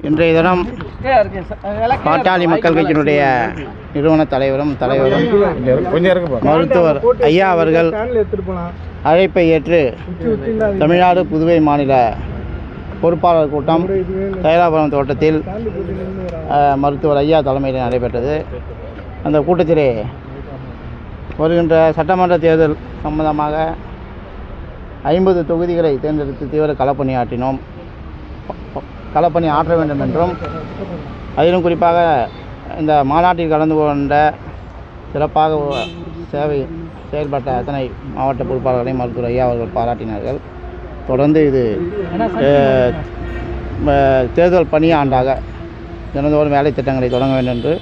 இன்றைய தினம் பாட்டாளி மக்கள் கட்சியினுடைய நிறுவன தலைவரும் மருத்துவர் ஐயா அவர்கள் அழைப்பை ஏற்று தமிழ்நாடு புதுவை மாநில பொறுப்பாளர் கூட்டம் தைலாபுரம் தோட்டத்தில் மருத்துவர் ஐயா தலைமையில் நடைபெற்றது. அந்த கூட்டத்திலே வருகின்ற சட்டமன்ற தேர்தல் சம்பந்தமாக 50 தொகுதிகளை தேர்ந்தெடுத்து தீவிர களப்பணியாற்றினோம். களப்பணி ஆற்ற வேண்டும் என்றும், அதிலும் குறிப்பாக இந்த மாநாட்டில் கலந்து கொண்ட சிறப்பாக செயல்பட்ட அத்தனை மாவட்ட பொறுப்பாளர்களையும் மருத்துவர் ஐயா அவர்கள் பாராட்டினார்கள். தொடர்ந்து இது தேர்தல் பணி ஆண்டாக தினந்தோறும் வேலை திட்டங்களை தொடங்க வேண்டும் என்று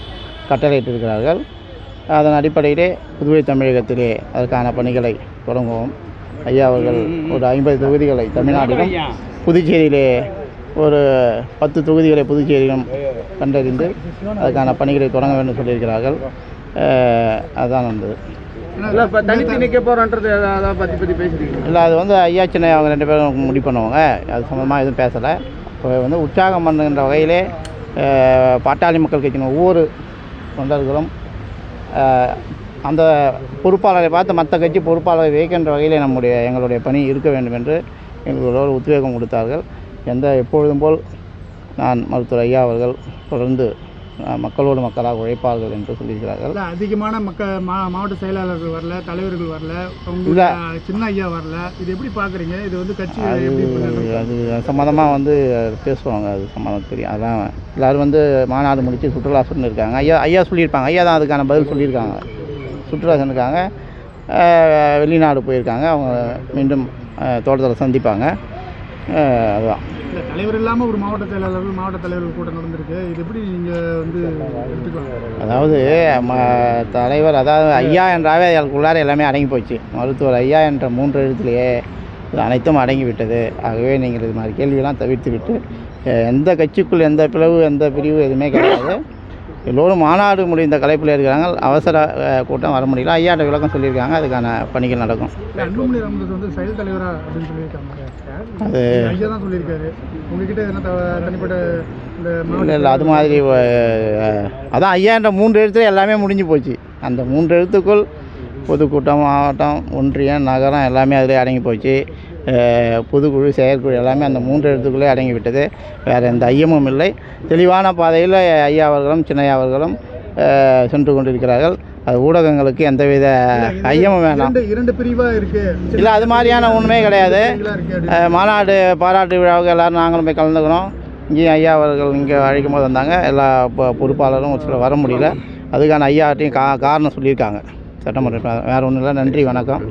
கட்டளையிட்டிருக்கிறார்கள். அதன் அடிப்படையிலே புதுவை தமிழகத்திலே அதற்கான பணிகளை தொடங்குவோம். ஐயா அவர்கள் ஒரு 50 தொகுதிகளை தமிழ்நாட்டிலும், புதுச்சேரியிலே ஒரு 10 தொகுதிகளை புதுச்சேரியிலும் கண்டறிந்து அதுக்கான பணிகளை தொடங்க வேண்டும் சொல்லியிருக்கிறார்கள். அதுதான் வந்தது. இல்லை, அது ஐயா சின்ன அவங்க 2 பேரும் முடிவு பண்ணுவாங்க. அது சம்மந்தமாக எதுவும் பேசலை. இப்போ உற்சாகம் பண்ணுகின்ற வகையிலே பாட்டாளி மக்கள் கட்சியின் ஒவ்வொரு தொண்டர்களும் அந்த பொறுப்பாளரை பார்த்து மற்ற கட்சி பொறுப்பாளரை வைக்கின்ற வகையிலே எங்களுடைய பணி இருக்க வேண்டும் என்று எங்களோட உத்வேகம் கொடுத்தார்கள். எப்பொழுதும் போல் நான் மருத்துவர் ஐயா அவர்கள் தொடர்ந்து மக்களோடு மக்களாக உழைப்பார்கள் என்று சொல்லியிருக்கிறார்கள். அதிகமான மாவட்ட செயலாளர்கள் வரல, தலைவர்கள் வரல, சின்ன ஐயா வரல. இது எப்படி பார்க்குறீங்க? இது கட்சி அது சம்மந்தமாக பேசுவாங்க. அது சம்மந்தம் தெரியும். அதான் எல்லோரும் மாநாடு முடித்து சுற்றுலா சொல்லியிருக்காங்க. ஐயா சொல்லியிருப்பாங்க. ஐயா தான் அதுக்கான பதில் சொல்லியிருக்காங்க. சுற்றுலா சென்றிருக்காங்க, வெளிநாடு போயிருக்காங்க. அவங்க மீண்டும் தோட்டத்தில் சந்திப்பாங்க. அதுதான். தலைவர் இல்லாமல் ஒரு மாவட்ட செயலாளர்கள், மாவட்ட தலைவர்கள் கூட்டம் நடந்திருக்கு. இது எப்படி நீங்கள் எடுத்துக்கலாம்? அதாவது தலைவர் ஐயா என்றாவே அதுக்குள்ளார எல்லாமே அடங்கி போச்சு. மருத்துவர் ஐயா என்ற 3 எழுத்துலேயே இது அனைத்தும் அடங்கிவிட்டது. ஆகவே நீங்கள் இது மாதிரி கேள்வியெல்லாம் தவிர்த்து விட்டு எந்த கட்சிக்குள் எந்த பிளவு எந்த பிரிவு எதுவுமே கிடையாது. எல்லோரும் மாநாடு முடிந்த கலைப்பில் இருக்கிறாங்க. அவசர கூட்டம் வர முடியல. ஐயாட்ட விளக்கம் சொல்லியிருக்காங்க. அதுக்கான பணிகள் நடக்கும். செயல் தலைவராக அப்படின்னு சொல்லியிருக்காங்க. அது ஐயா தான் சொல்லியிருக்காரு. உங்ககிட்ட தனிப்பட்ட இல்லை, அது மாதிரி அதான் ஐயா என்ற 3 எழுத்துல எல்லாமே முடிஞ்சு போச்சு. அந்த 3 எழுத்துக்குள் பொதுக்கூட்டம், மாவட்டம், ஒன்றியம், நகரம் எல்லாமே அதிலே அடங்கி போச்சு. பொதுக்குழு, செயற்குழு எல்லாமே அந்த 3 எழுத்துக்குள்ளே அடங்கிவிட்டது. வேறு எந்த ஐயமும் இல்லை. தெளிவான பாதையில் ஐயா அவர்களும் சின்னையா அவர்களும் சென்று கொண்டிருக்கிறார்கள். அது ஊடகங்களுக்கு எந்தவித ஐயமும் வேணாம். 2 பிரிவாக இருக்குது. இல்லை, அது மாதிரியான ஒன்றுமே கிடையாது. மாநாடு பாராட்டு விழாவுக்கு எல்லோரும் நாங்களும் போய் கலந்துக்கிறோம். இங்கேயும் ஐயா அவர்கள் இங்கே அழைக்கும் போது வந்தாங்க. எல்லா பொறுப்பாளரும் ஒரு சில வர முடியல. அதுக்கான ஐயாட்டையும் காரணம் சொல்லியிருக்காங்க சட்டமன்ற. வேறு ஒன்றும் இல்லை. நன்றி, வணக்கம்.